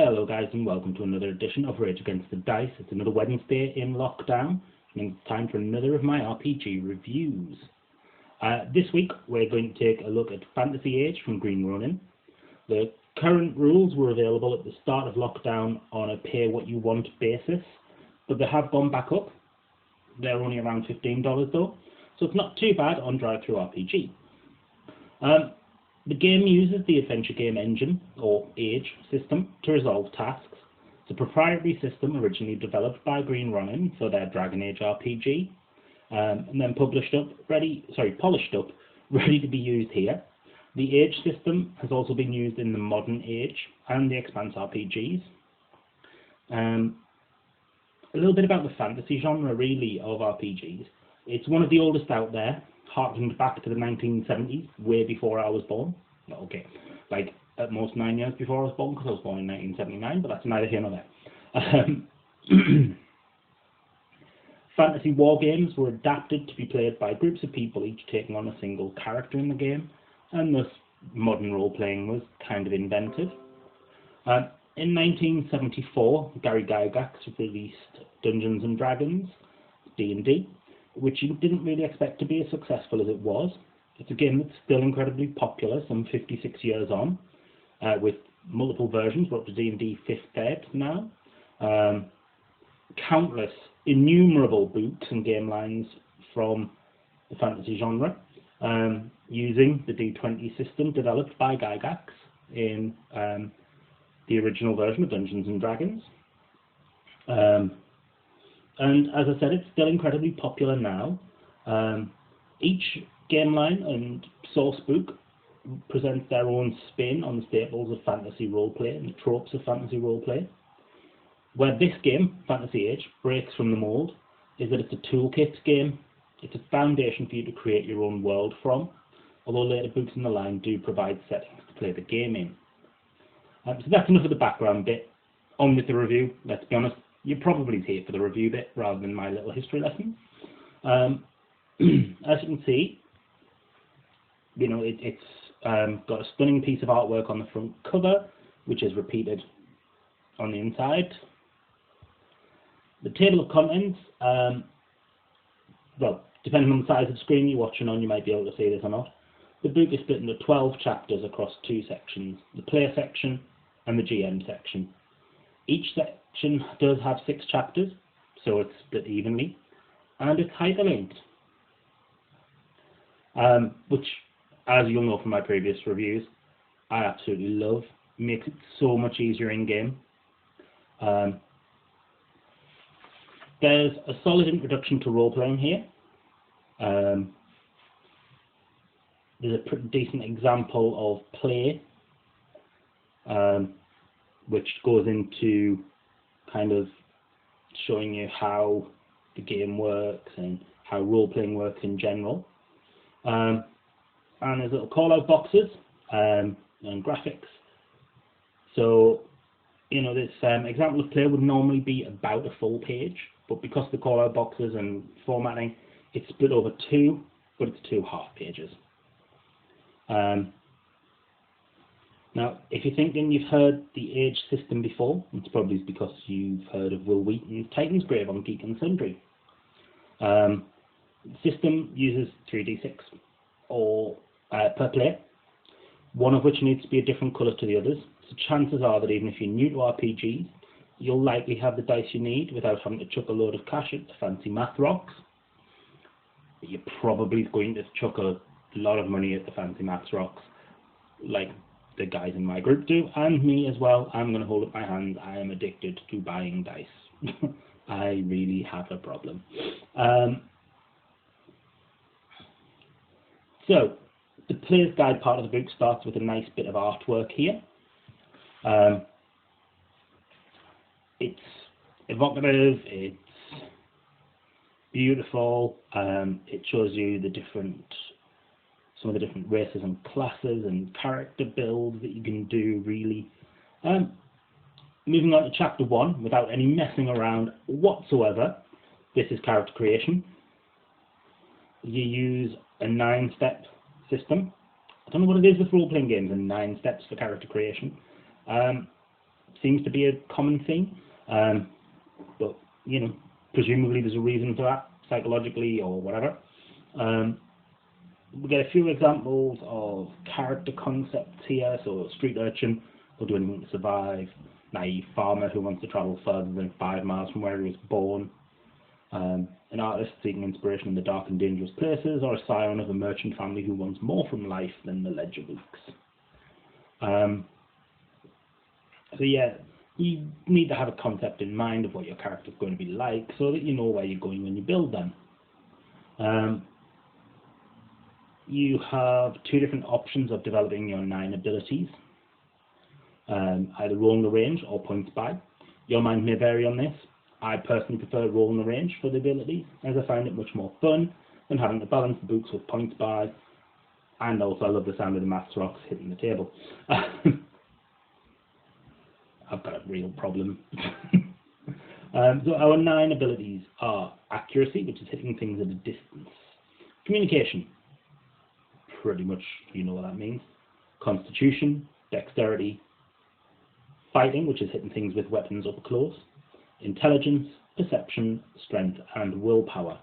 Hello guys, and welcome to another edition of Rage Against the Dice. It's another Wednesday in lockdown, and it's time for another of my RPG reviews. This week we're going to take a look at Fantasy Age from Green Ronin. The current rules were available at the start of lockdown on a pay-what-you-want basis, but they have gone back up. They're only around $15 though, so it's not too bad on Drive-Thru-RPG. The game uses the Adventure Game Engine, or AGE, system to resolve tasks. It's a proprietary system originally developed by Green Ronin for their Dragon Age RPG, and then polished up, ready to be used here. The AGE system has also been used in the Modern Age and the Expanse RPGs. A little bit about the fantasy genre, really, of RPGs. It's one of the oldest out there, harkened back to the 1970s, way before I was born. Okay, like at most 9 years before I was born, because I was born in 1979, but that's neither here nor there. Fantasy war games were adapted to be played by groups of people, each taking on a single character in the game, and thus modern role-playing was kind of invented. In 1974, Gary Gygax released Dungeons and Dragons, D&D, which he didn't really expect to be as successful as it was. It's a game that's still incredibly popular, some 56 years on, with multiple versions. We're up to D&D 5th Ed now. Countless, innumerable books and game lines from the fantasy genre, using the D20 system developed by Gygax in the original version of Dungeons and Dragons. And as I said, it's still incredibly popular now. Each game line and source book presents their own spin on the staples of fantasy roleplay and the tropes of fantasy roleplay. Where this game, Fantasy Age, breaks from the mold is that it's a toolkit game. It's a foundation for you to create your own world from, although later books in the line do provide settings to play the game in. So that's enough of the background bit. On with the review. Let's be honest, you're probably here for the review bit rather than my little history lesson. As you can see, you know, it's got a stunning piece of artwork on the front cover, which is repeated on the inside. The table of contents, well, depending on the size of the screen you're watching on, you might be able to see this or not. The book is split into 12 chapters across two sections, the player section and the GM section. Each section does have 6 chapters, so it's split evenly, and it's hyperlinked, which, as you'll know from my previous reviews, I absolutely love. It makes it so much easier in game. There's a solid introduction to role-playing here. There's a pretty decent example of play, which goes into kind of showing you how the game works and how role-playing works in general. And there's little call-out boxes and graphics. So, you know, this example of play would normally be about a full page, but because the call-out boxes and formatting, it's split over 2, but it's 2 half pages. Now, if you're thinking you've heard the AGE system before, it's probably because you've heard of Will Wheaton's Titan's Grave on Geek and Sundry. The system uses 3d6 or per player, one of which needs to be a different colour to the others. So chances are that even if you're new to RPGs, you'll likely have the dice you need without having to chuck a load of cash at the fancy math rocks. But you're probably going to chuck a lot of money at the fancy math rocks, like the guys in my group do, and me as well. I'm going to hold up my hand. I am addicted to buying dice. I really have a problem. So, the player's guide part of the book starts with a nice bit of artwork here. It's evocative, it's beautiful, it shows you some of the different races and classes and character builds that you can do, really. Moving on to chapter 1, without any messing around whatsoever, this is character creation. You use a 9-step system. I don't know what it is with role-playing games and 9 steps for character creation. seems to be a common theme, but you know, presumably there's a reason for that, psychologically or whatever. We get a few examples of character concepts here. So street urchin will do anything to survive, naive farmer who wants to travel further than 5 miles from where he was born, an artist seeking inspiration in the dark and dangerous places, or a scion of a merchant family who wants more from life than the ledger weeks. So yeah, you need to have a concept in mind of what your character is going to be like so that you know where you're going when you build them. You have 2 different options of developing your 9 abilities, either rolling the range or points by. Your mind may vary on this. I personally prefer rolling the range for the ability, as I find it much more fun than having to balance the books with points by, and also I love the sound of the maths rocks hitting the table. I've got a real problem. So our 9 abilities are accuracy, which is hitting things at a distance. Communication, pretty much you know what that means. Constitution, dexterity. Fighting, which is hitting things with weapons up close. Intelligence, perception, strength, and willpower.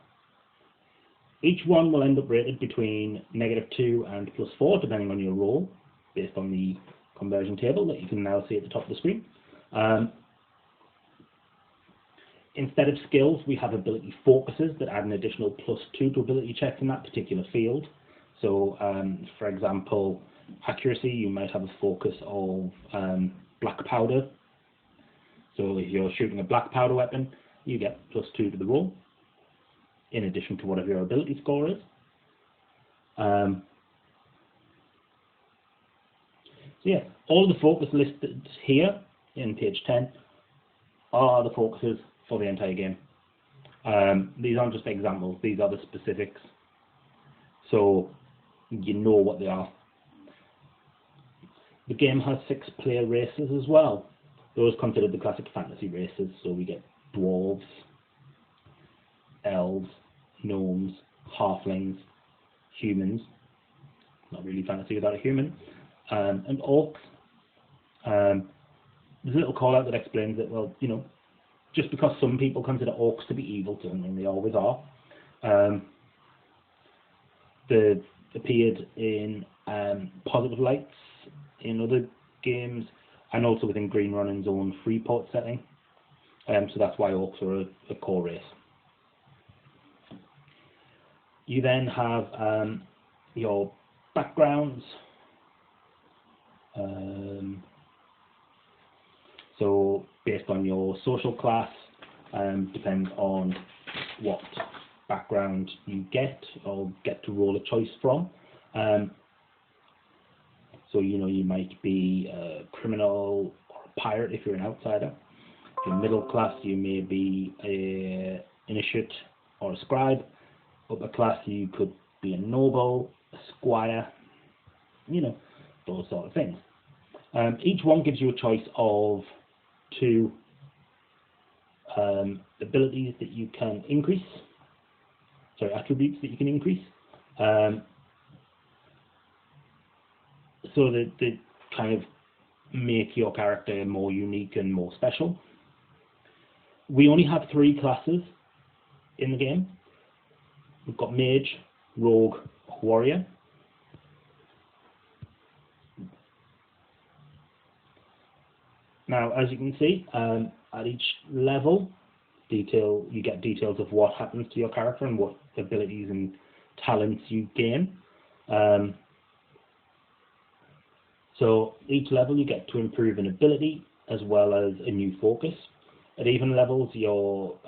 Each one will end up rated between -2 and +4, depending on your roll, based on the conversion table that you can now see at the top of the screen. Instead of skills, we have ability focuses that add an additional +2 to ability checks in that particular field. So, for example, accuracy, you might have a focus of black powder. So if you're shooting a black powder weapon, you get +2 to the roll, in addition to whatever your ability score is. So yeah, all the focus listed here in page 10 are the focuses for the entire game. These aren't just examples, these are the specifics. So you know what they are. The game has 6 player races as well. Those considered the classic fantasy races, so we get dwarves, elves, gnomes, halflings, humans, not really fantasy without a human, and orcs. There's a little call out that explains that, well, you know, just because some people consider orcs to be evil doesn't mean they always are. They've appeared in positive lights in other games, and also within Green Ronin's own Freeport setting. So that's why orcs are a core race. You then have your backgrounds. So based on your social class, depends on what background you get or get to roll a choice from. So, you know, you might be a criminal or a pirate if you're an outsider. If you're middle class, you may be an initiate or a scribe. Upper class, you could be a noble, a squire, you know, those sort of things. Each one gives you a choice of 2 abilities that you can increase. Sorry, attributes that you can increase. So that they kind of make your character more unique and more special. We only have 3 classes in the game. We've got mage, rogue, warrior. Now, as you can see, at each level, you get details of what happens to your character and what abilities and talents you gain. So each level you get to improve an ability as well as a new focus. At even levels, your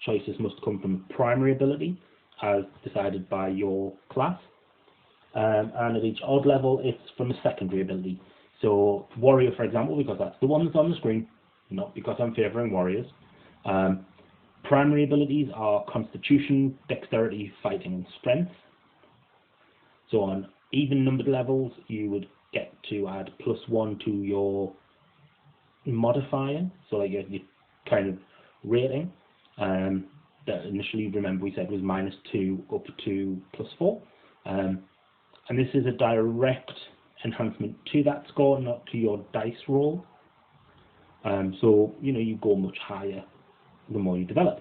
choices must come from a primary ability as decided by your class. And at each odd level, it's from a secondary ability. So warrior, for example, because that's the one that's on the screen, not because I'm favouring warriors. Primary abilities are constitution, dexterity, fighting, and strength. So on even numbered levels, you would get to add +1 to your modifier, so like your kind of rating. That initially, remember we said was -2 up to +4. And this is a direct enhancement to that score, not to your dice roll. So you go much higher the more you develop.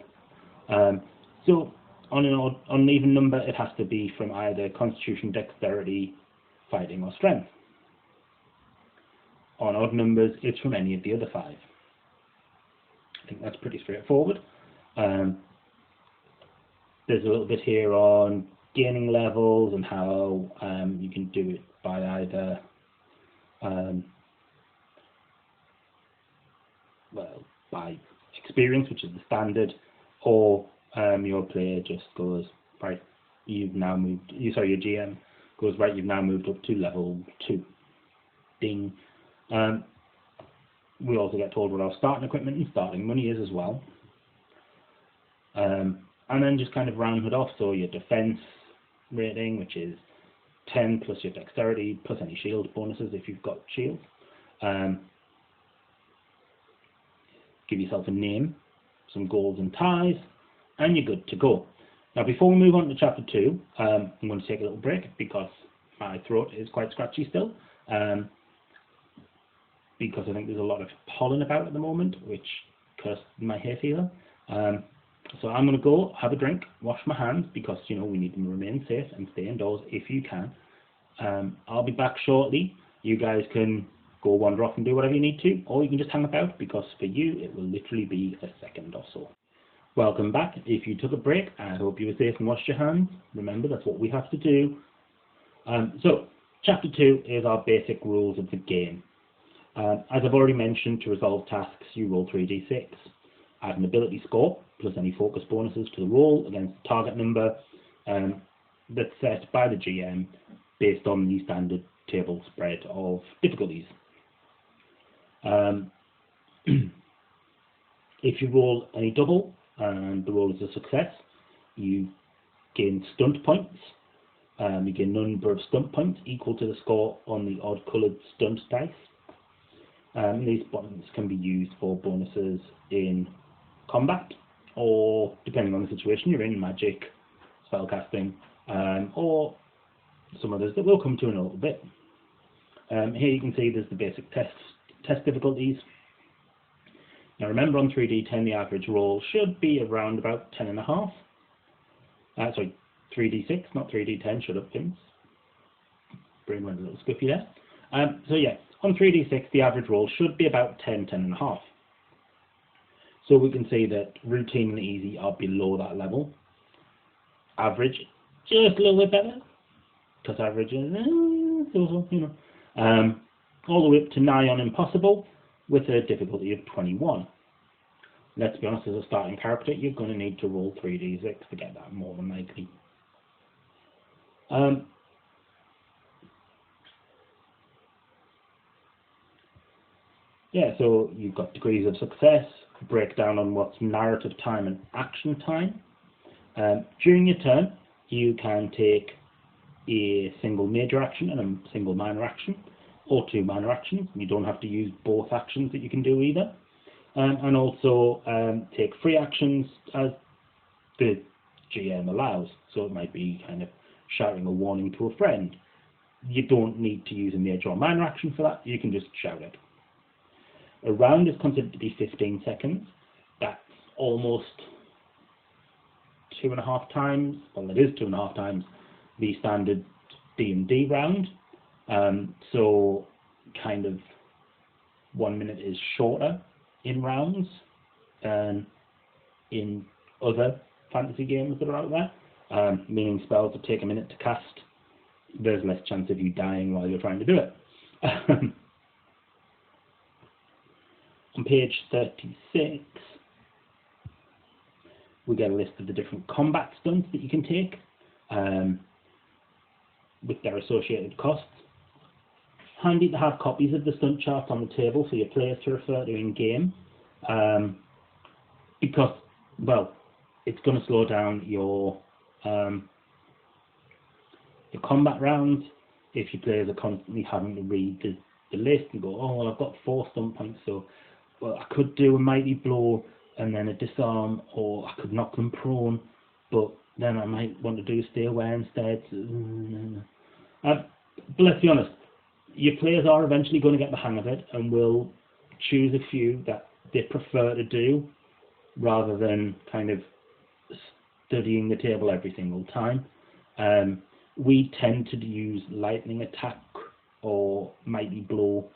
So on an even number, it has to be from either Constitution, Dexterity, Fighting, or Strength. On odd numbers, it's from any of the other 5. I think that's pretty straightforward. There's a little bit here on gaining levels and how you can do it by either by experience, which is the standard, or your player just goes, right, you've now moved. Your GM goes, right, you've now moved up to level 2. Ding. We also get told what our starting equipment and starting money is as well. And then just kind of round it off. So your defense rating, which is 10 plus your dexterity plus any shield bonuses if you've got shields. Give yourself a name, some goals and ties, and you're good to go. Now, before we move on to chapter 2, I'm going to take a little break because my throat is quite scratchy still. Because I think there's a lot of pollen about at the moment, which cursed my hay fever. So I'm going to go have a drink, wash my hands, because we need them to remain safe and stay indoors if you can. I'll be back shortly. You guys can go wander off and do whatever you need to, or you can just hang about, because for you it will literally be a second or so. Welcome back. If you took a break, I hope you were safe and washed your hands. Remember, that's what we have to do. So chapter 2 is our basic rules of the game. As I've already mentioned, to resolve tasks you roll 3d6. Add an ability score plus any focus bonuses to the roll against the target number that's set by the GM based on the standard table spread of difficulties. If you roll any double and the roll is a success, you gain stunt points. You gain a number of stunt points equal to the score on the odd coloured stunt dice. These points can be used for bonuses in combat, or depending on the situation you're in, magic, spellcasting, or some others that we'll come to in a little bit. Here you can see there's the basic test difficulties. Now remember, on 3d10 the average roll should be around about 10.5. Sorry, 3d6, not 3d10, shut up Vince. Brain went a little squiffy there. So yeah, on 3d6 the average roll should be about 10.5. So we can see that routine and easy are below that level. Average, just a little bit better, because average is all the way up to nigh on impossible with a difficulty of 21. Let's be honest, as a starting character, you're going to need to roll 3d6 to get that, more than likely. Yeah, so you've got degrees of success, breakdown on what's narrative time and action time. During your turn, you can take a single major action and a single minor action, or 2 minor actions. You don't have to use both actions that you can do either. And also take free actions as the GM allows. So it might be kind of shouting a warning to a friend. You don't need to use a major or minor action for that. You can just shout it. A round is considered to be 15 seconds. That's almost 2.5 times, well, it is 2.5 times the standard D&D round. So kind of 1 minute is shorter in rounds than in other fantasy games that are out there, meaning spells that take a minute to cast, there's less chance of you dying while you're trying to do it. On page 36, we get a list of the different combat stunts that you can take with their associated costs. Handy to have copies of the stunt charts on the table for your players to refer to in game, because, well, it's going to slow down your combat rounds if your players are constantly having to read the list and go, oh, well, I've got 4 stunt points, so well, I could do a mighty blow and then a disarm, or I could knock them prone, but then I might want to do a stay away instead. But let's be honest, your players are eventually going to get the hang of it and will choose a few that they prefer to do rather than kind of studying the table every single time. We tend to use lightning attack or mighty blow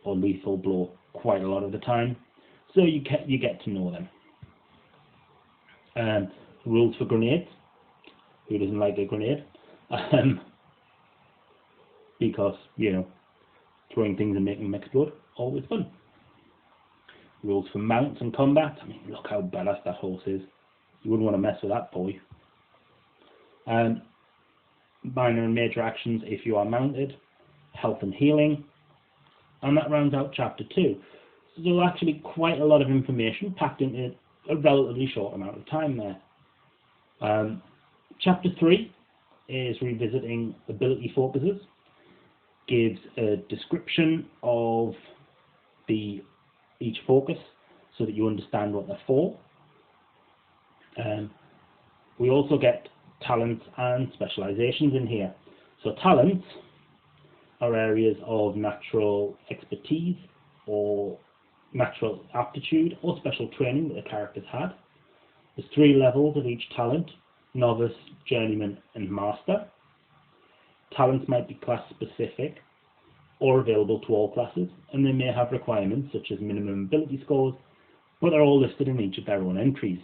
or lethal blow quite a lot of the time, so you get to know them. Rules for grenades. Who doesn't like a grenade? Because, you know, throwing things and making them explode, always fun. Rules for mounts and combat. I mean, look how badass that horse is. You wouldn't want to mess with that boy. Minor and major actions if you are mounted. Health and healing. And that rounds out chapter 2. So there's actually quite a lot of information packed into a relatively short amount of time there. Chapter 3 is revisiting ability focuses. Gives a description of each focus so that you understand what they're for. We also get talents and specializations in here. So talents are areas of natural expertise or natural aptitude or special training that the characters had. There's 3 levels of each talent: novice, journeyman and master. Talents might be class specific or available to all classes, and they may have requirements such as minimum ability scores, but they're all listed in each of their own entries.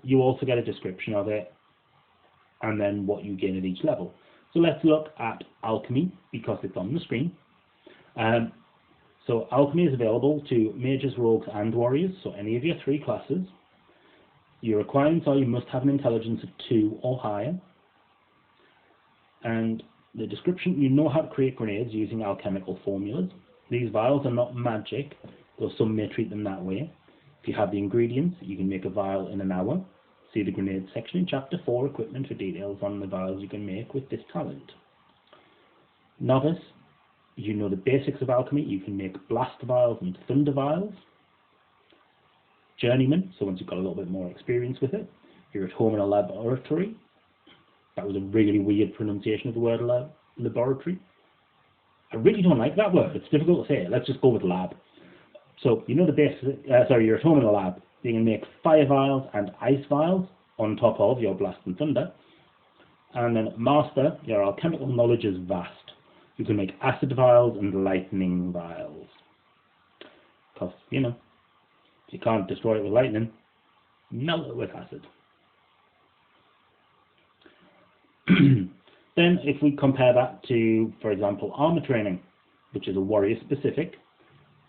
You also get a description of it and then what you gain at each level. So let's look at alchemy because it's on the screen. So alchemy is available to mages, rogues and warriors, so any of your 3 classes. Your requirements are you must have an intelligence of 2 or higher. And the description, you know how to create grenades using alchemical formulas. These vials are not magic, though some may treat them that way. If you have the ingredients, you can make a vial in an hour. See the grenade section in chapter 4, equipment, for details on the vials you can make with this talent. Novice, you know the basics of alchemy. You can make blast vials and thunder vials. Journeyman, so once you've got a little bit more experience with it, you're at home in a laboratory. That was a really weird pronunciation of the word laboratory. I really don't like that word. It's difficult to say. Let's just go with lab. So you know the basics. You're at home in a lab. You can make fire vials and ice vials on top of your blast and thunder. And then master, your alchemical knowledge is vast. You can make acid vials and lightning vials. Because, you know, if you can't destroy it with lightning, melt it with acid. Then if we compare that to, for example, armor training, which is a warrior specific,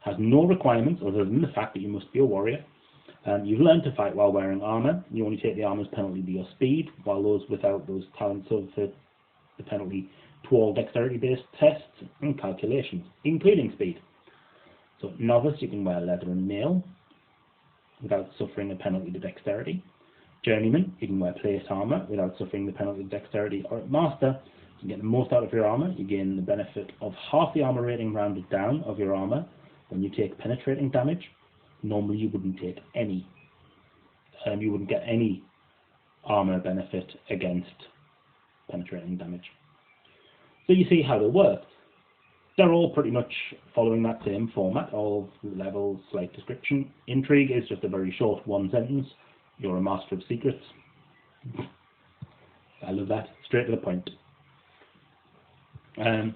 has no requirements other than the fact that you must be a warrior. You've learned to fight while wearing armor. You only take the armor's penalty to your speed, while those without those talents of the penalty to all dexterity-based tests and calculations, including speed. So novice, you can wear leather and mail without suffering a penalty to dexterity. Journeyman, you can wear plate armor without suffering the penalty to dexterity. Or at master, you can get the most out of your armor. You gain the benefit of half the armor rating rounded down of your armor when you take penetrating damage. Normally you wouldn't take any. You wouldn't get any armor benefit against penetrating damage. So you see how they work. They're all pretty much following that same format of levels, slight description. Intrigue is just a very short 1 sentence. You're a master of secrets. I love that. Straight to the point. Some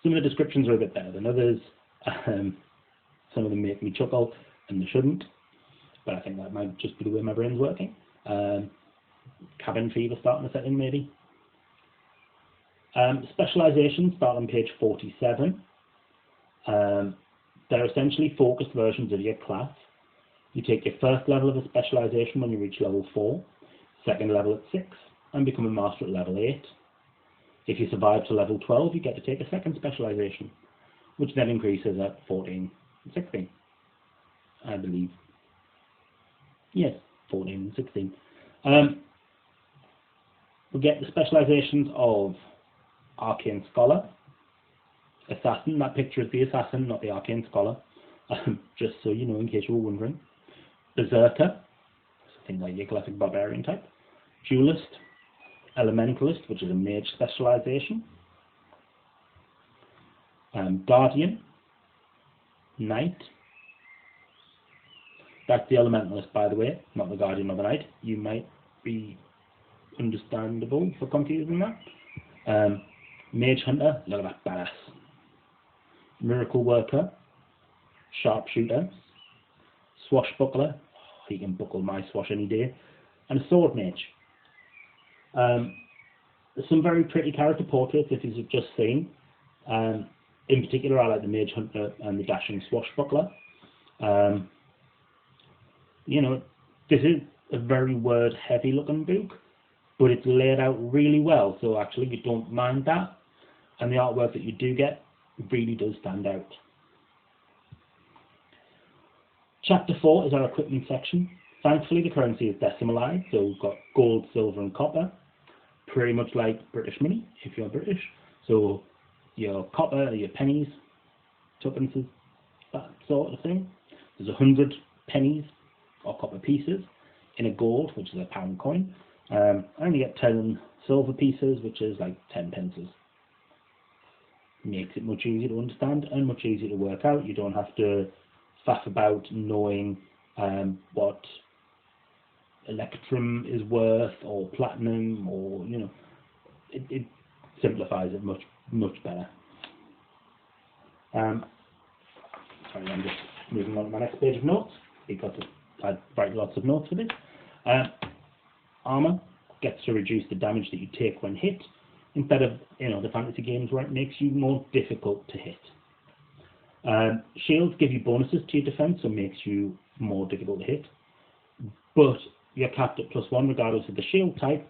of the descriptions are a bit better than others. Some of them make me chuckle, and they shouldn't. But I think that might just be the way my brain's working. Cabin fever starting to set in, maybe. Specializations start on page 47. They're essentially focused versions of your class. You take your first level of a specialization when you reach level 4, second level at 6, and become a master at level 8. If you survive to level 12, you get to take a second specialization, which then increases at 14 and 16, I believe. Yes, 14 and 16. We get the specializations of Arcane Scholar, Assassin. That picture is the Assassin, not the Arcane Scholar, just so you know, in case you were wondering. Berserker, something like your classic barbarian type. Duelist, Elementalist, which is a mage specialization. Guardian, Knight. That's the Elementalist, by the way, not the Guardian of the Night. You might be understandable for confusing that. Mage Hunter, look at that badass. Miracle Worker, Sharpshooter, Swashbuckler, he can buckle my swash any day, and a Sword Mage. There's some very pretty character portraits if you've just seen. In particular, I like the Mage Hunter and the Dashing Swashbuckler. You know, this is a very word-heavy looking book, but it's laid out really well, so actually you don't mind that, and the artwork that you do get really does stand out. Chapter 4 is our equipment section. Thankfully the currency is decimalised, so we've got gold, silver and copper, pretty much like British money if you're British. So your copper, your pennies, twopence, that sort of thing. There's 100 pennies or copper pieces in a gold, which is a pound coin. And you get 10 silver pieces, which is like 10 pences. Makes it much easier to understand and much easier to work out. You don't have to faff about knowing what electrum is worth or platinum, or you know, it simplifies it much better. Sorry, I'm just moving on to my next page of notes because I write lots of notes for this. Armor gets to reduce the damage that you take when hit, instead of, you know, the fantasy games where it makes you more difficult to hit. Shields give you bonuses to your defense, so makes you more difficult to hit, but you're capped at +1 regardless of the shield type,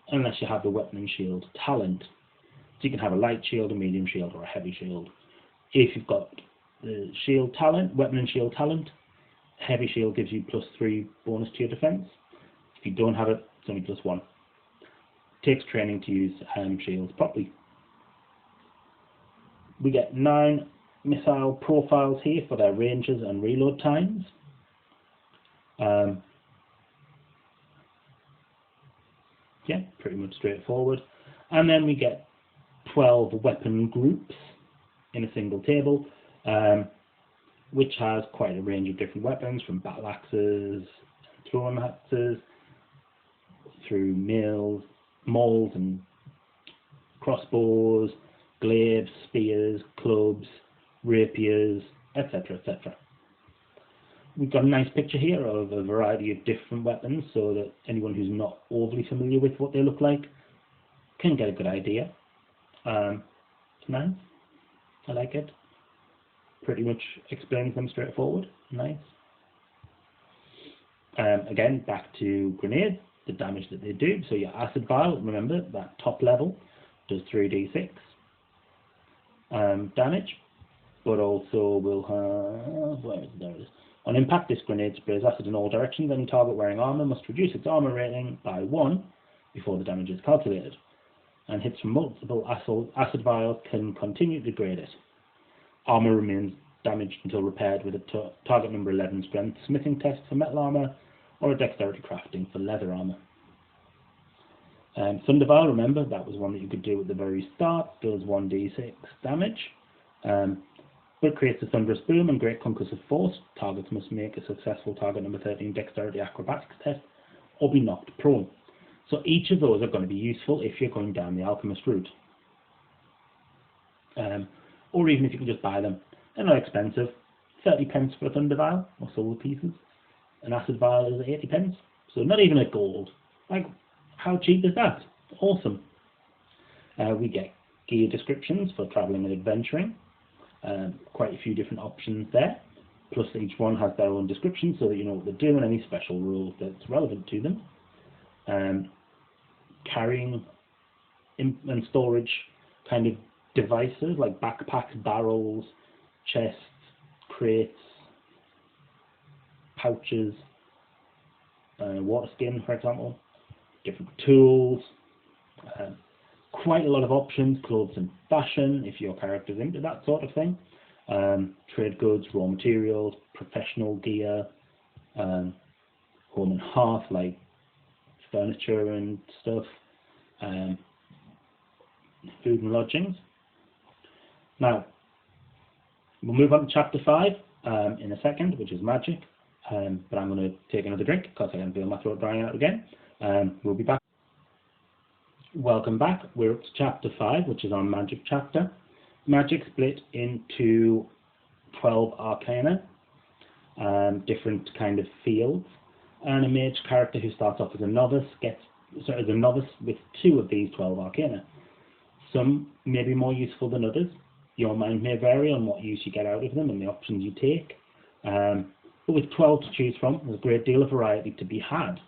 unless you have the weapon and shield talent. So you can have a light shield, a medium shield, or a heavy shield. If you've got the shield talent, weapon and shield talent, heavy shield gives you +3 bonus to your defense. If you don't have it, it's only +1. Takes training to use shields properly. We get 9 missile profiles here for their ranges and reload times. Yeah, pretty much straightforward. And then we get 12 weapon groups in a single table, which has quite a range of different weapons, from battle axes, throwing axes, through mauls and crossbows, glaives, spears, clubs, rapiers, etc., etc. We've got a nice picture here of a variety of different weapons, so that anyone who's not overly familiar with what they look like can get a good idea. It's nice. I like it. Pretty much explains them straightforward. Nice. Again, back to grenades, the damage that they do. So your acid vial, remember that top level does 3d6 damage, but also will have, there it is. On impact, this grenade sprays acid in all directions. Any target wearing armor must reduce its armor rating by 1 before the damage is calculated. And hits from multiple acid vials can continue to degrade it. Armor remains damaged until repaired with a target number 11 strength smithing test for metal armor, or a dexterity crafting for leather armor. Thunder vial, remember, that was one that you could do at the very start. Does 1d6 damage. But it creates a thunderous boom and great concussive force. Targets must make a successful target number 13 dexterity acrobatics test or be knocked prone. So each of those are going to be useful if you're going down the alchemist route. Or even if you can just buy them. They're not expensive. 30 pence for a thunder vial, or silver pieces. An acid vial is 80 pence. So not even a gold. Like, how cheap is that? Awesome. We get gear descriptions for travelling and adventuring. Quite a few different options there. Plus each one has their own description so that you know what they're doing, any special rules that's relevant to them. Carrying and storage kind of devices like backpacks, barrels, chests, crates, pouches, water skin, for example, different tools, quite a lot of options, clothes and fashion, if your character's into that sort of thing, trade goods, raw materials, professional gear, home and hearth, like furniture and stuff, food and lodgings. Now, we'll move on to chapter 5, in a second, which is magic. But I'm going to take another drink because I can feel my throat drying out again. We'll be back. Welcome back. We're up to chapter 5, which is our magic chapter. Magic split into 12 arcana, different kind of fields, and a mage character who starts off as a novice as a novice with 2 of these 12 arcana. Some may be more useful than others. Your mind may vary on what use you get out of them and the options you take. But with 12 to choose from, there's a great deal of variety to be had.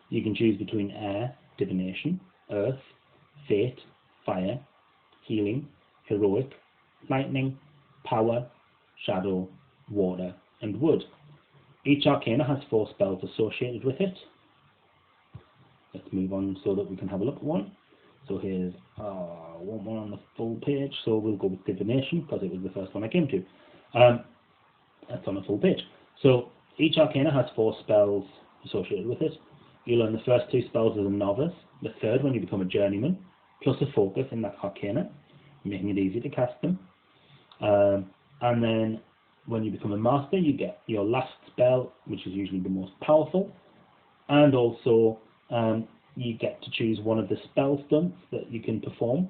You can choose between air, divination, earth, fate, fire, healing, heroic, lightning, power, shadow, water, and wood. Each arcana has 4 spells associated with it. Let's move on so that we can have a look at one. So here's one on the full page, so we'll go with divination because it was the first one I came to. That's on a full page. So each arcana has 4 spells associated with it. You learn the first 2 spells as a novice, the third when you become a journeyman, plus a focus in that arcana, making it easy to cast them. And then when you become a master, you get your last spell, which is usually the most powerful, and also you get to choose one of the spell stunts that you can perform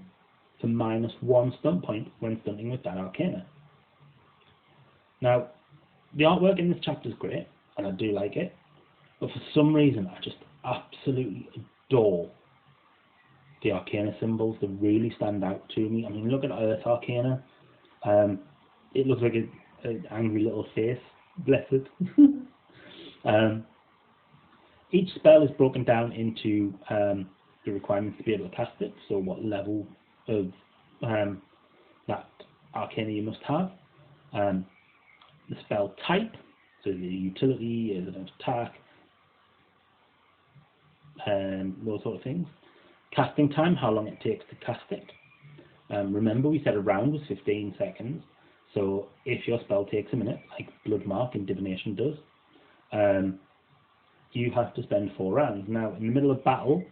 for -1 stunt point when stunting with that arcana. Now, the artwork in this chapter is great, and I do like it, but for some reason I just absolutely adore the arcana symbols. They really stand out to me. I mean, look at Earth Arcana. It looks like an angry little face. Bless it. Each spell is broken down into the requirements to be able to cast it, so what level of that arcana you must have. The spell type, so the utility, is it an attack, those sort of things. Casting time, how long it takes to cast it. Remember we said a round was 15 seconds, so if your spell takes a minute, like Blood Mark in Divination does, you have to spend 4 rounds. Now, in the middle of battle,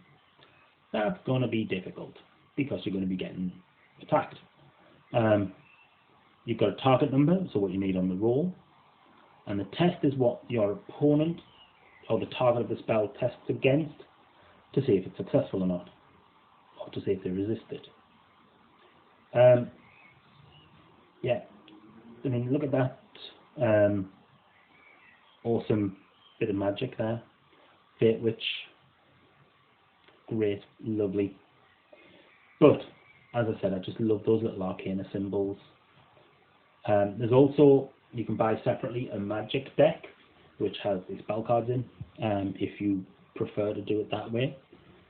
that's going to be difficult because you're going to be getting attacked. You've got a target number, so what you need on the roll, and the test is what your opponent or the target of the spell tests against to see if it's successful or not, or to see if they resist it. Yeah, I mean, look at that awesome bit of magic there. Fate Witch, great, lovely. But as I said, I just love those little arcana symbols. There's also, you can buy separately a magic deck which has the spell cards in, if you prefer to do it that way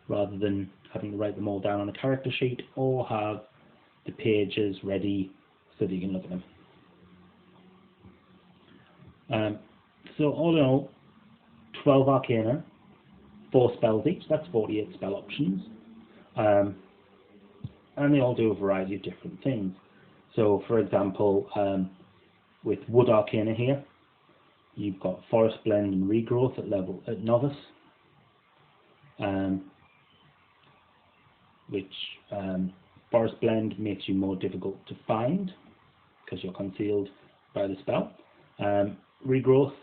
rather than having to write them all down on a character sheet, or have the pages ready so that you can look at them. So all in all, 12 arcana, 4 spells each, that's 48 spell options, and they all do a variety of different things. So for example, with Wood Arcana here, you've got Forest Blend and Regrowth at novice, which Forest Blend makes you more difficult to find because you're concealed by the spell. Regrowth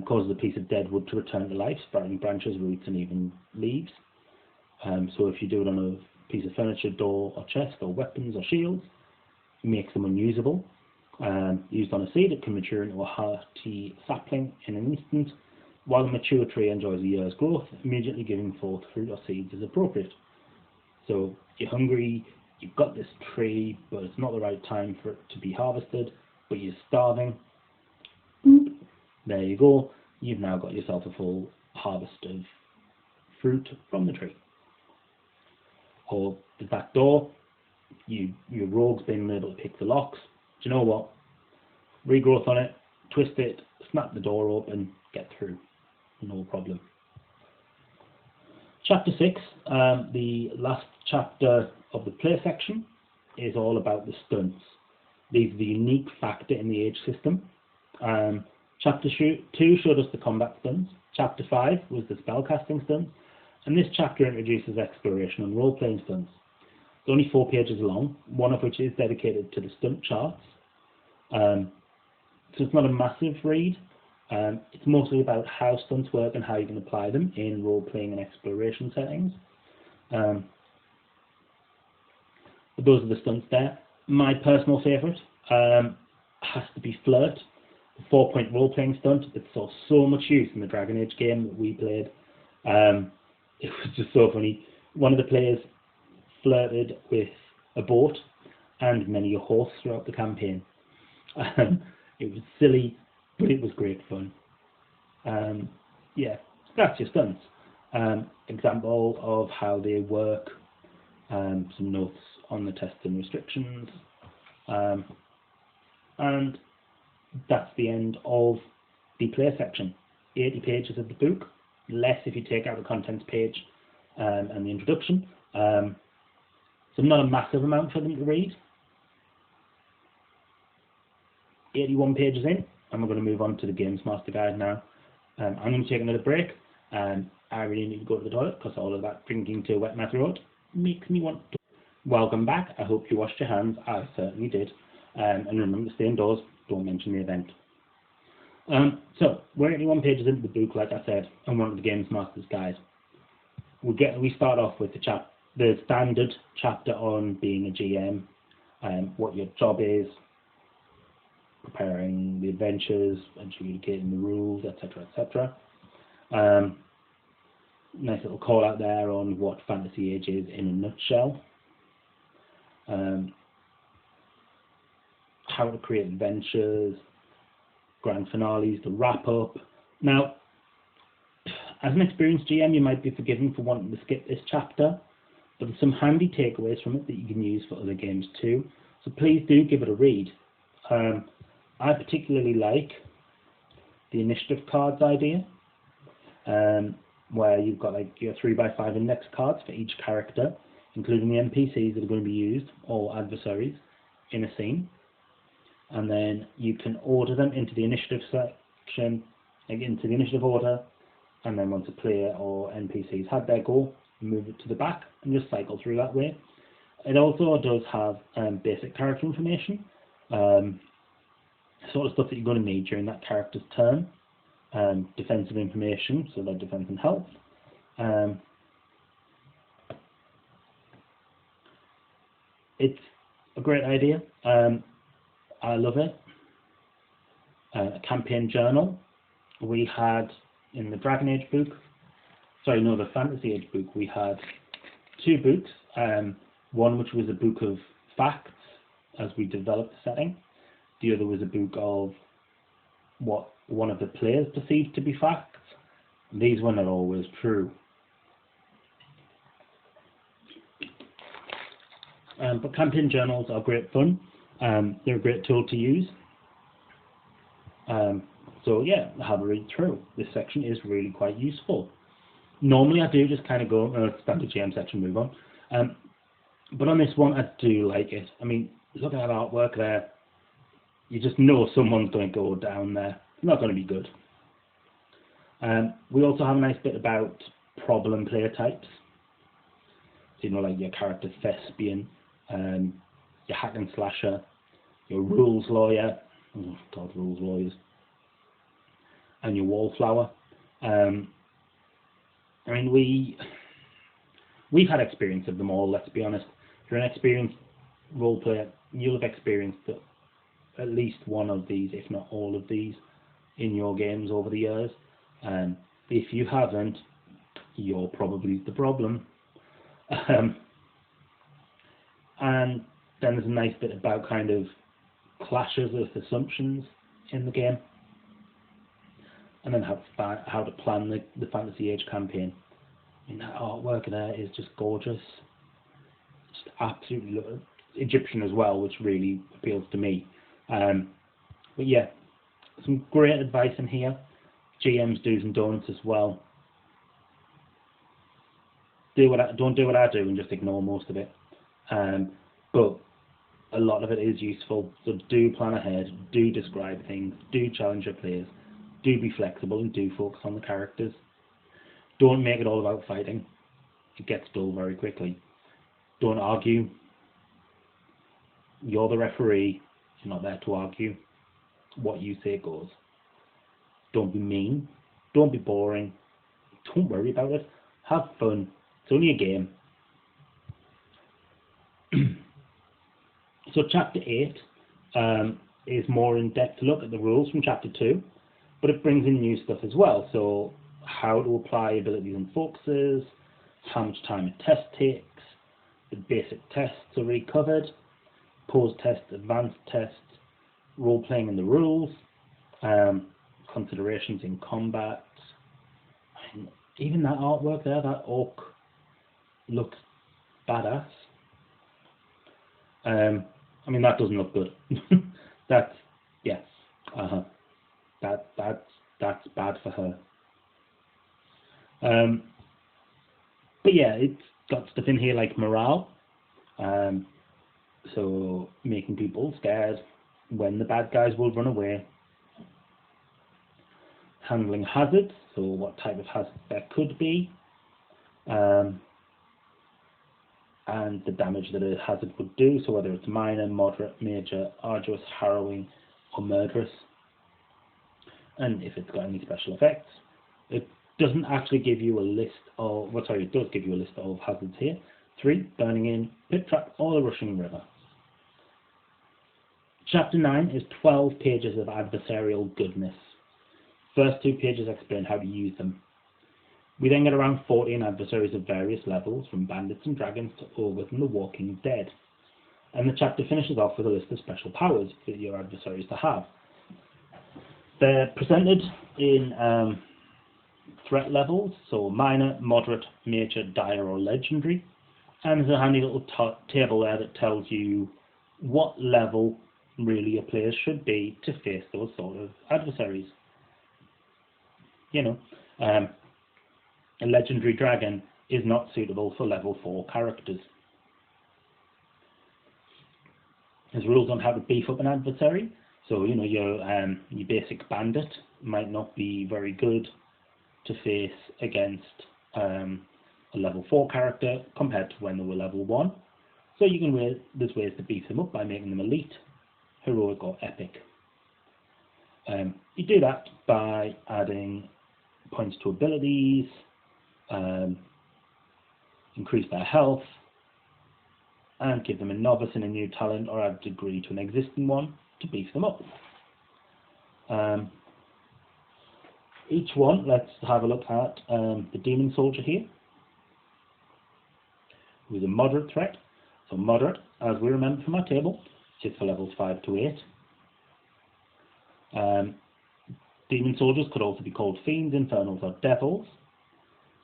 causes a piece of dead wood to return to life, sprouting branches, roots, and even leaves. So if you do it on a piece of furniture, door, or chest, or weapons, or shields, it makes them unusable. Used on a seed, it can mature into a hearty sapling in an instant, while a mature tree enjoys a year's growth, immediately giving forth fruit or seeds as appropriate. So you're hungry, you've got this tree, but it's not the right time for it to be harvested, but you're starving. Boop. There you go, you've now got yourself a full harvest of fruit from the tree. Or the back door, your rogue's been able to pick the locks. Do you know what? Regrowth on it, twist it, snap the door open, get through. No problem. Chapter 6, the last chapter of the play section, is all about the stunts. These are the unique factor in the age system. Chapter 2 showed us the combat stunts. Chapter 5 was the spellcasting stunts. And this chapter introduces exploration and role-playing stunts. It's only 4 pages long, one of which is dedicated to the stunt charts. So it's not a massive read. It's mostly about how stunts work and how you can apply them in role-playing and exploration settings. But those are the stunts there. My personal favourite has to be Flirt, the 4-point role-playing stunt. It saw so much use in the Dragon Age game that we played. It was just so funny. One of the players flirted with a boat and many a horse throughout the campaign. It was silly, but it was great fun. Yeah, that's your stunts. Example of how they work, some notes on the tests and restrictions, and that's the end of the play section. 80 pages of the book, less if you take out the contents page and the introduction. So not a massive amount for them to read. 81 pages in, and we're going to move on to the Games Master Guide now. I'm going to take another break, and I really need to go to the toilet because all of that drinking to a wet mouth road makes me want to. Welcome back. I hope you washed your hands. I certainly did. And remember to stay indoors. Don't mention the event. So we're 81 pages into the book, like I said, and we're on the Games Master's Guide. We start off with the standard chapter on being a GM, what your job is, preparing the adventures, adjudicating the rules, etc., etc. Nice little call out there on what Fantasy Age is in a nutshell. How to create adventures, grand finales, the wrap up. Now, as an experienced GM, you might be forgiven for wanting to skip this chapter, but there's some handy takeaways from it that you can use for other games too. So please do give it a read. I particularly like the initiative cards idea, where you've got like your 3x5 index cards for each character, including the NPCs that are going to be used, or adversaries, in a scene. And then you can order them into the initiative section, into the initiative order, and then once a player or NPCs had their go, move it to the back and just cycle through that way. It also does have basic character information, sort of stuff that you're going to need during that character's turn, defensive information, so their defense and health. It's a great idea. I love it. A campaign journal. We had in the Dragon Age book, the Fantasy Age book, we had 2 books. One which was a book of facts as we developed the setting. The other was a book of what one of the players perceived to be facts. These were not always true. But campaign journals are great fun. They're a great tool to use. So yeah, have a read through. This section is really quite useful. Normally I do just kind of go, standard GM section, move on. But on this one I do like it. I mean, looking at artwork there, you just know someone's going to go down there. It's not going to be good. We also have a nice bit about problem player types. So, like your character thespian, your hack and slasher, your rules lawyer, oh God, rules lawyers, and your wallflower. I mean, we've had experience of them all, let's be honest. If you're an experienced role player, you'll have experienced at least one of these, if not all of these, in your games over the years. If you haven't, you're probably the problem. And then there's a nice bit about kind of clashes of assumptions in the game, and then how to plan the Fantasy Age campaign. I mean, that artwork there is just gorgeous. Just absolutely Egyptian as well, which really appeals to me. But yeah, some great advice in here. GM's do's and don'ts as well. Don't do what I do and just ignore most of it. But a lot of it is useful. So do plan ahead. Do describe things. Do challenge your players. Do be flexible and do focus on the characters. Don't make it all about fighting. It gets dull very quickly. Don't argue. You're the referee. You're not there to argue. what you say goes. Don't be mean. Don't be boring. Don't worry about it. Have fun. It's only a game. So chapter 8 is more in-depth look at the rules from chapter 2, but it brings in new stuff as well. So how to apply abilities and focuses, how much time a test takes, the basic tests are recovered, pose tests, advanced tests, role-playing and the rules, considerations in combat. And even that artwork there, that orc looks badass. I mean, that doesn't look good. That's, yes, that's bad for her. But yeah, it's got stuff in here like morale, so making people scared when the bad guys will run away. Handling hazards, so what type of hazard there could be, and the damage that a hazard would do, so whether it's minor, moderate, major, arduous, harrowing, or murderous, and if it's got any special effects. It doesn't actually give you a list of, well, sorry, it does give you a list of hazards here. 3, burning in, pit trap, or the rushing river. Chapter 9 is 12 pages of adversarial goodness. First 2 pages explain how to use them. We then get around 14 adversaries of various levels, from bandits and dragons to ogres and the walking dead. And the chapter finishes off with a list of special powers for your adversaries to have. They're presented in threat levels, so minor, moderate, major, dire or legendary. And there's a handy little table there that tells you what level really your players should be to face those sort of adversaries. You know, a legendary dragon is not suitable for level 4 characters. There's rules on how to beef up an adversary. So, you know, your basic bandit might not be very good to face against a level 4 character compared to when they were level 1. So you can there's ways to beef them up by making them elite, heroic or epic. You do that by adding points to abilities, increase their health, and give them a novice and a new talent or add degree to an existing one to beef them up. Each one, let's have a look at the demon soldier here, who's a moderate threat. So moderate, as we remember from our table, is for levels 5 to 8. Demon soldiers could also be called fiends, infernals, or devils.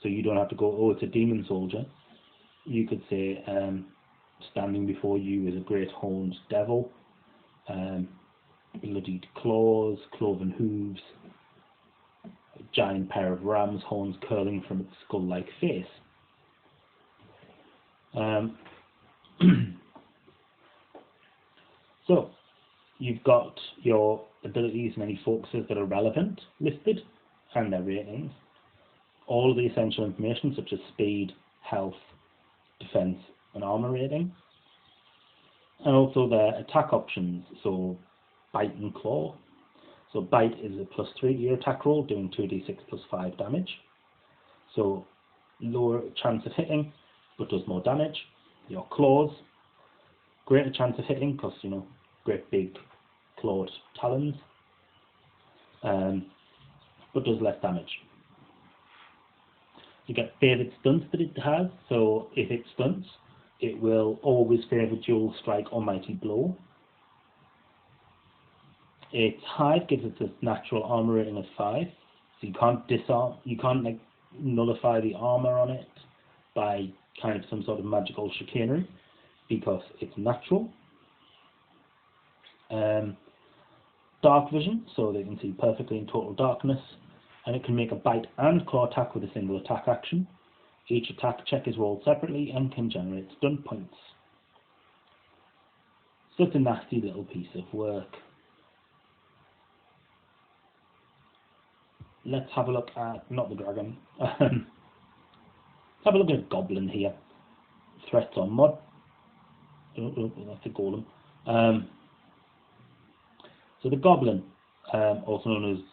So you don't have to go, oh, it's a demon soldier. You could say, standing before you is a great horned devil, bloodied claws, cloven hooves, a giant pair of ram's horns curling from its skull-like face. So, you've got your abilities and any focuses that are relevant listed, and their ratings. All of the essential information such as speed, health, defense, and armor rating. And also their attack options, so bite and claw. So bite is a +3 to your attack roll, doing 2d6 + 5 damage. So lower chance of hitting, but does more damage. Your claws, greater chance of hitting, because, you know, great big clawed talons, but does less damage. You get favourite stunts that it has, so if it stunts, it will always favour dual strike or mighty blow. Its hide gives it a natural armor rating of 5, so you can't disarm, you can't like nullify the armor on it by kind of some sort of magical chicanery, because it's natural. Dark vision, so they can see perfectly in total darkness, and it can make a bite and claw attack with a single attack action. Each attack check is rolled separately and can generate stun points. So it's a nasty little piece of work. Let's have a look at, not the dragon, have a look at Goblin here. Threats on mod. Oh, that's a golem. So the Goblin, also known as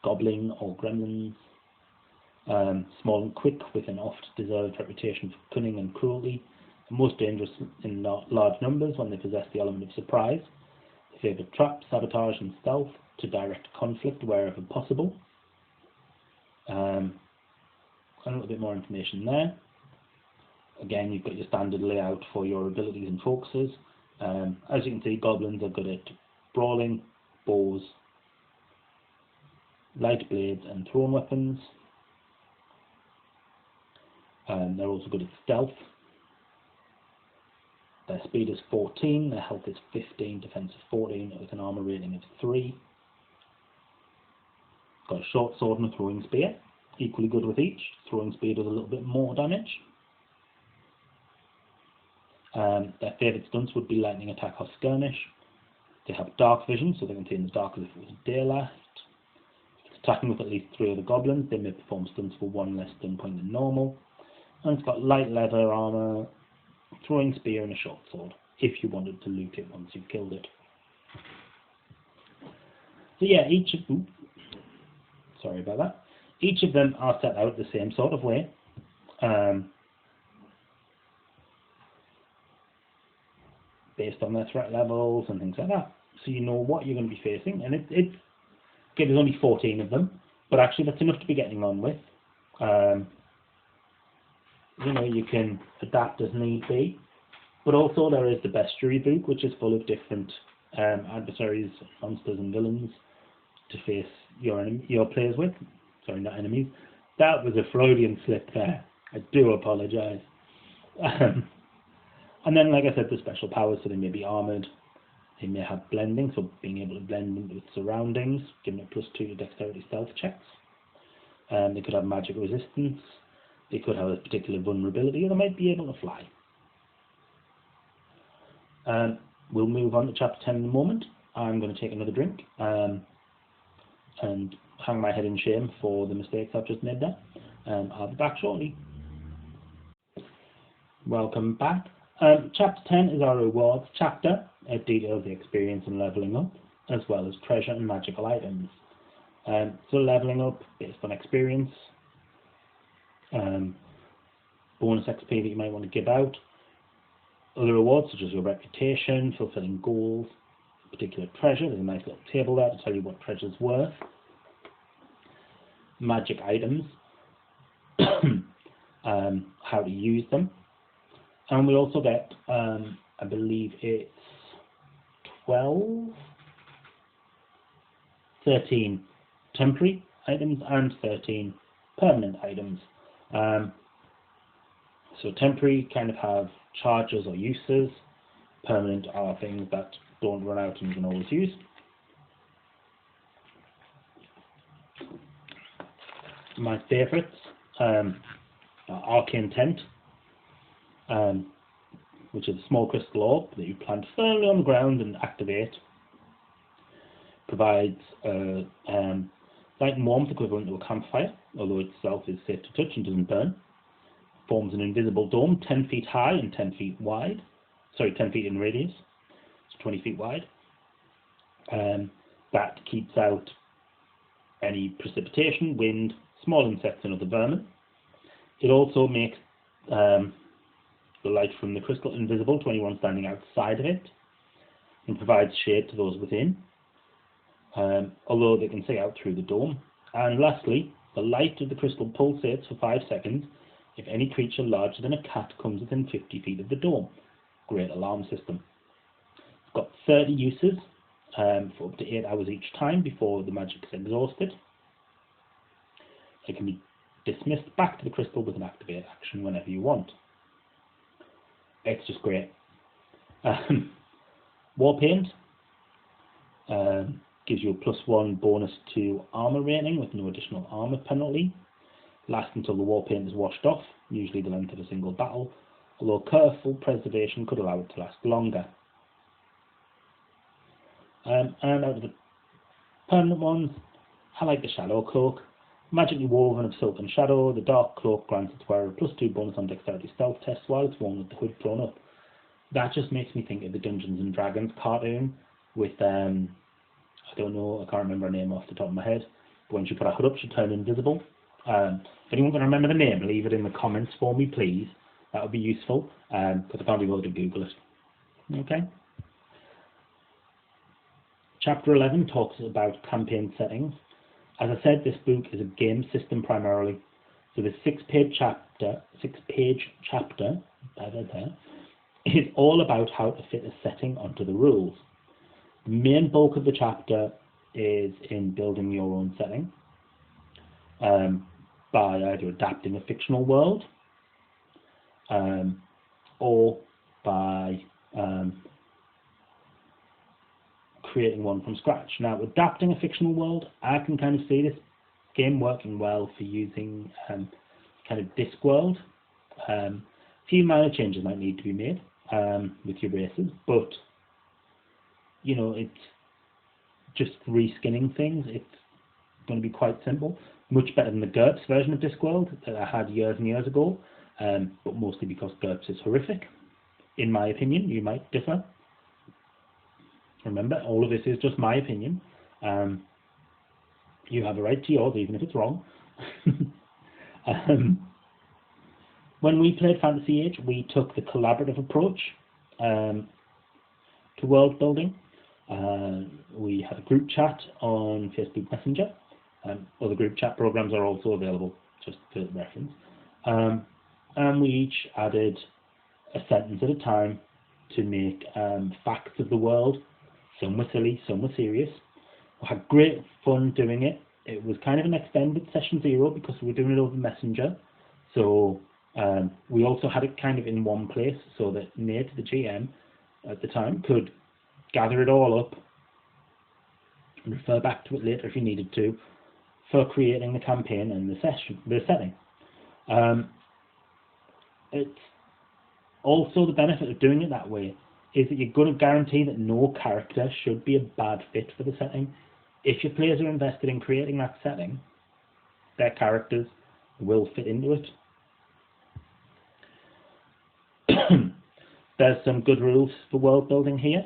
goblin or gremlins. Small and quick, with an oft-deserved reputation for cunning and cruelty. Most dangerous in large numbers when they possess the element of surprise. They favour trap, sabotage and stealth to direct conflict wherever possible. A little bit more information there. Again, you've got your standard layout for your abilities and focuses. As you can see, goblins are good at brawling, bows, light blades and thrown weapons. They're also good at stealth. Their speed is 14, their health is 15, defense is 14, with an armor rating of 3. Got a short sword and a throwing spear, equally good with each. Throwing spear does a little bit more damage. Their favourite stunts would be lightning attack or skirmish. They have dark vision, so they can see in the dark as if it was daylight. If it's attacking with at least 3 other goblins, they may perform stunts for 1 less stun point than normal. And it's got light leather armour, throwing spear and a short sword, if you wanted to loot it once you've killed it. So yeah, sorry about that. Each of them are set out the same sort of way. Based on their threat levels and things like that. So you know what you're going to be facing. And okay, there's only 14 of them, but actually that's enough to be getting on with. You know, you can adapt as need be. But also there is the bestiary book, which is full of different adversaries, monsters and villains to face your players with. Sorry, not enemies. That was a Freudian slip there. I do apologise. And then, like I said, the special powers, so they may be armoured, they may have blending, so being able to blend into its surroundings, giving it +2 to dexterity stealth checks. They could have magic resistance, they could have a particular vulnerability, or they might be able to fly. We'll move on to chapter 10 in a moment. I'm going to take another drink and hang my head in shame for the mistakes I've just made there. I'll be back shortly. Welcome back. Chapter 10 is our rewards chapter. It details the experience and levelling up, as well as treasure and magical items. So levelling up based on experience, bonus XP that you might want to give out, other rewards such as your reputation, fulfilling goals, particular treasure. There's a nice little table there to tell you what treasure's worth. Magic items, how to use them. And we also get, I believe it's 13 temporary items and 13 permanent items. So temporary kind of have charges or uses. Permanent are things that don't run out and you can always use. My favourites are Arcane Tent, which is a small crystal orb that you plant firmly on the ground and activate. Provides light and warmth equivalent to a campfire, although itself is safe to touch and doesn't burn. Forms an invisible dome 10 feet high and 10 feet wide. Sorry, 10 feet in radius, so 20 feet wide. That keeps out any precipitation, wind, small insects and other vermin. It also makes the light from the crystal invisible to anyone standing outside of it, and provides shade to those within, although they can see out through the dome. And lastly, the light of the crystal pulsates for 5 seconds if any creature larger than a cat comes within 50 feet of the dome. Great alarm system. It's got 30 uses for up to 8 hours each time before the magic is exhausted. It can be dismissed back to the crystal with an activate action whenever you want. It's just great. War Paint gives you a +1 bonus to armor rating with no additional armor penalty. Lasts until the war paint is washed off, usually the length of a single battle, although careful preservation could allow it to last longer. And out of the permanent ones, I like the Shadow Cloak. Magically woven of silk and shadow, the dark cloak grants its wearer a +2 bonus on dexterity stealth tests while it's worn with the hood thrown up. That just makes me think of the Dungeons and Dragons cartoon with I don't know, I can't remember her name off the top of my head, but when she put her hood up, she turned invisible. If anyone can remember the name, leave it in the comments for me, please. That would be useful, because I can't be able to Google it. Okay. Chapter 11 talks about campaign settings. As I said, this book is a game system primarily. So the six-page chapter is all about how to fit a setting onto the rules. The main bulk of the chapter is in building your own setting by either adapting a fictional world or by creating one from scratch. Now, adapting a fictional world, I can kind of see this game working well for using kind of Discworld. A few minor changes might need to be made with your races, but you know, it's just reskinning things. It's going to be quite simple, much better than the GURPS version of Discworld that I had years and years ago, but mostly because GURPS is horrific, in my opinion. You might differ. Remember, all of this is just my opinion. You have a right to yours, even if it's wrong. When we played Fantasy Age, we took the collaborative approach to world building. We had a group chat on Facebook Messenger. Other group chat programs are also available, just for reference. And we each added a sentence at a time to make facts of the world. Some were silly, some were serious. We had great fun doing it. It was kind of an extended session 0 because we were doing it over Messenger. So we also had it kind of in one place so that Nate, the GM at the time, could gather it all up and refer back to it later if he needed to for creating the campaign and the setting. It's also the benefit of doing it that way is that you're going to guarantee that no character should be a bad fit for the setting. If your players are invested in creating that setting, their characters will fit into it. There's some good rules for world building here.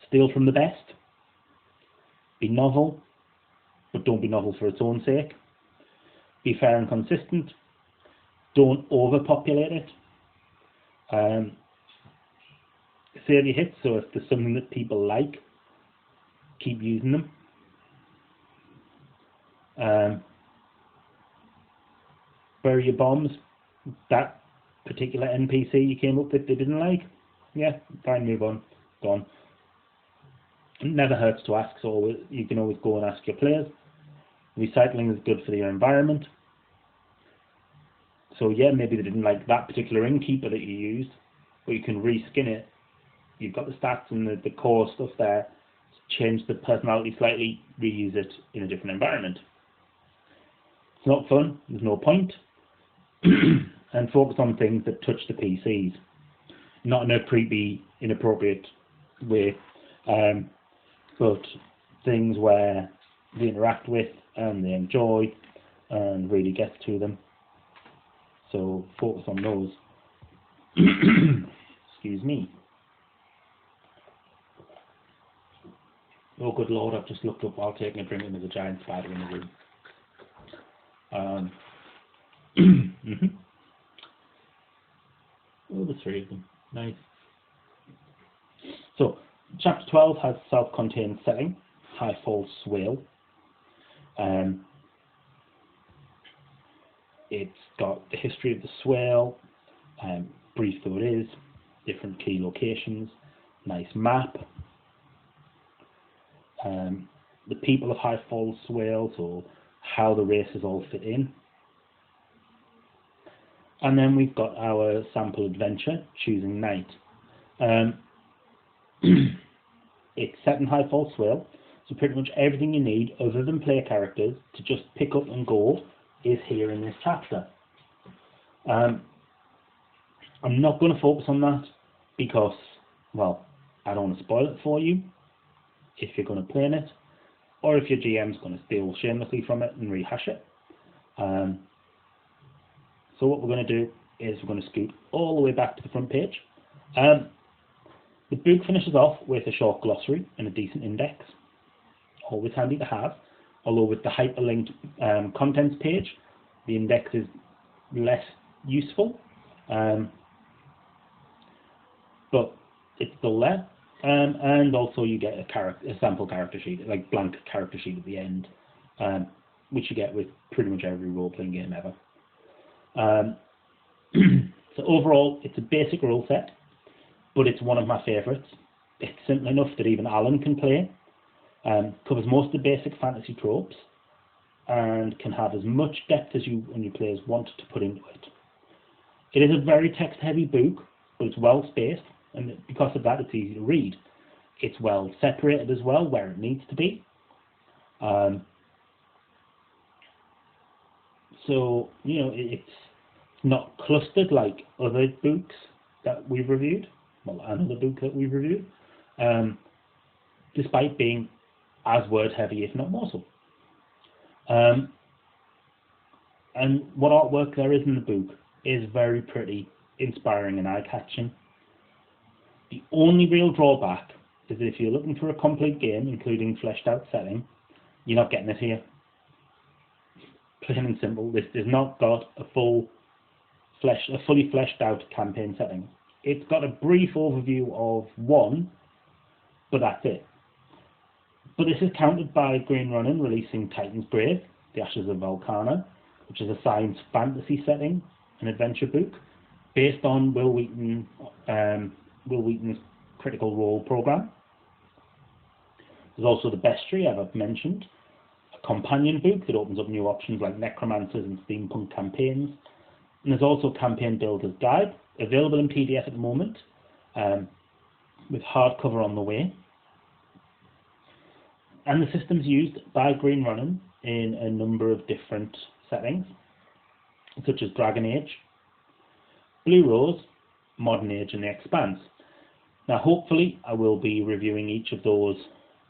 Steal from the best. Be novel, but don't be novel for its own sake. Be fair and consistent. Don't overpopulate it. Save your hits, so if there's something that people like, keep using them. Bury your bombs. That particular NPC you came up with they didn't like, yeah, fine, move on, gone. It never hurts to ask, so you can always go and ask your players. Recycling is good for your environment. So yeah, maybe they didn't like that particular innkeeper that you used, but you can reskin it. You've got the stats and the core stuff there. Change the personality slightly, reuse it in a different environment. It's not fun, there's no point. And focus on things that touch the PCs. Not in a creepy, inappropriate way, but things where they interact with and they enjoy and really gets to them. So focus on those. Excuse me. Oh good lord, I've just looked up while taking a drink and there's a giant spider in the room. Oh, the three of them. Nice. So, chapter 12 has self-contained setting, High Falls Swale. It's got the history of the swale, brief though it is, different key locations, nice map. The people of High Falls Swale, so how the races all fit in. And then we've got our sample adventure, Choosing Night. It's set in High Falls Swale, so pretty much everything you need other than player characters to just pick up and go is here in this chapter. I'm not going to focus on that because, well, I don't want to spoil it for you if you're going to play in it, or if your GM's going to steal shamelessly from it and rehash it. So what we're going to do is we're going to scoot all the way back to the front page. The book finishes off with a short glossary and a decent index, always handy to have, although with the hyperlinked contents page, the index is less useful, but it's still there. And also you get a sample character sheet, like blank character sheet at the end, which you get with pretty much every role-playing game ever. So overall, it's a basic rule set, but it's one of my favourites. It's simple enough that even Alan can play, covers most of the basic fantasy tropes, and can have as much depth as you and your players want to put into it. It is a very text-heavy book, but it's well-spaced, and because of that, it's easy to read. It's well separated as well, where it needs to be. So, you know, it's not clustered like other books that we've reviewed, well, another book that we've reviewed, despite being as word-heavy, if not more so. And what artwork there is in the book is very pretty, inspiring and eye-catching. The only real drawback is that if you're looking for a complete game, including fleshed out setting, you're not getting it here. Plain and simple, this has not got a fully fleshed out campaign setting. It's got a brief overview of one, but that's it. But this is countered by Green Running releasing Titan's Grave, The Ashes of Volcana, which is a science fantasy setting, an adventure book, based on Will Wheaton's Critical Role program. There's also The Bestiary, I've mentioned, a companion book that opens up new options like necromancers and steampunk campaigns. And there's also Campaign Builder's Guide, available in PDF at the moment, with hardcover on the way. And the system's used by Green Running in a number of different settings, such as Dragon Age, Blue Rose, Modern Age, and The Expanse. Now, hopefully, I will be reviewing each of those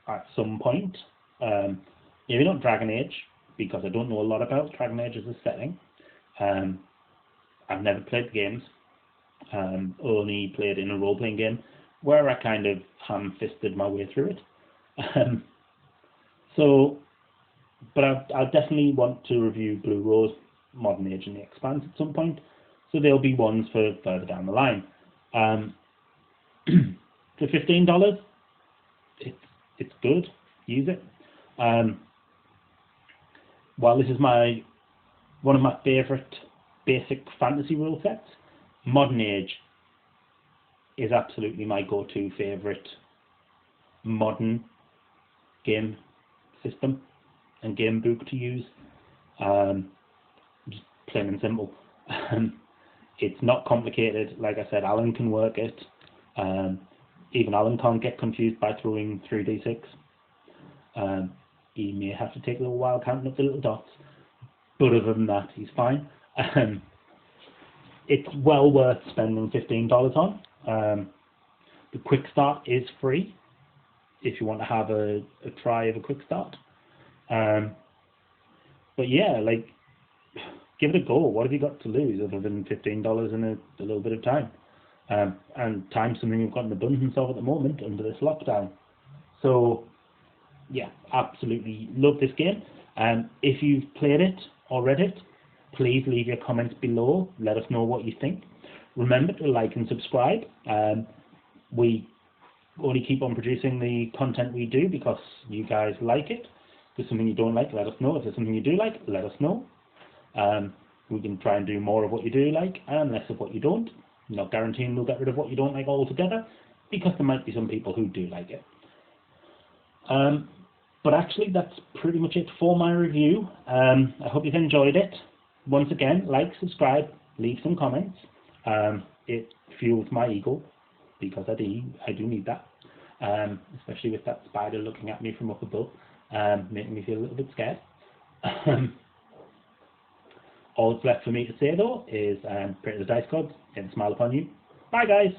at some point. Maybe not Dragon Age, because I don't know a lot about Dragon Age as a setting. I've never played the games, only played in a role-playing game where I kind of ham-fisted my way through it. But I definitely want to review Blue Rose, Modern Age, and The Expanse at some point, so there'll be ones for further down the line. For $15, it's good. Use it. While this is one of my favourite basic fantasy rule sets, Modern Age is absolutely my go-to favourite modern game system and game book to use. Just plain and simple. It's not complicated. Like I said, Alan can work it. Even Alan can't get confused by throwing 3d6. He may have to take a little while counting up the little dots, but other than that, he's fine. It's well worth spending $15 on. The quick start is free if you want to have a try of a quick start. But yeah, like, give it a go. What have you got to lose other than $15 and a little bit of time? And time's something you've got an abundance of at the moment under this lockdown. So yeah, absolutely love this game. If you've played it or read it, please leave your comments below. Let us know what you think. Remember to like and subscribe. We only keep on producing the content we do because you guys like it. If there's something you don't like, let us know. If there's something you do like, let us know. We can try and do more of what you do like and less of what you don't. I'm not guaranteeing we'll get rid of what you don't like altogether, because there might be some people who do like it. But actually, that's pretty much it for my review. I hope you've enjoyed it. Once again, like, subscribe, leave some comments. It fuels my ego, because I do need that. Especially with that spider looking at me from up above, making me feel a little bit scared. All that's left for me to say, though, is pray to the dice gods and smile upon you. Bye, guys.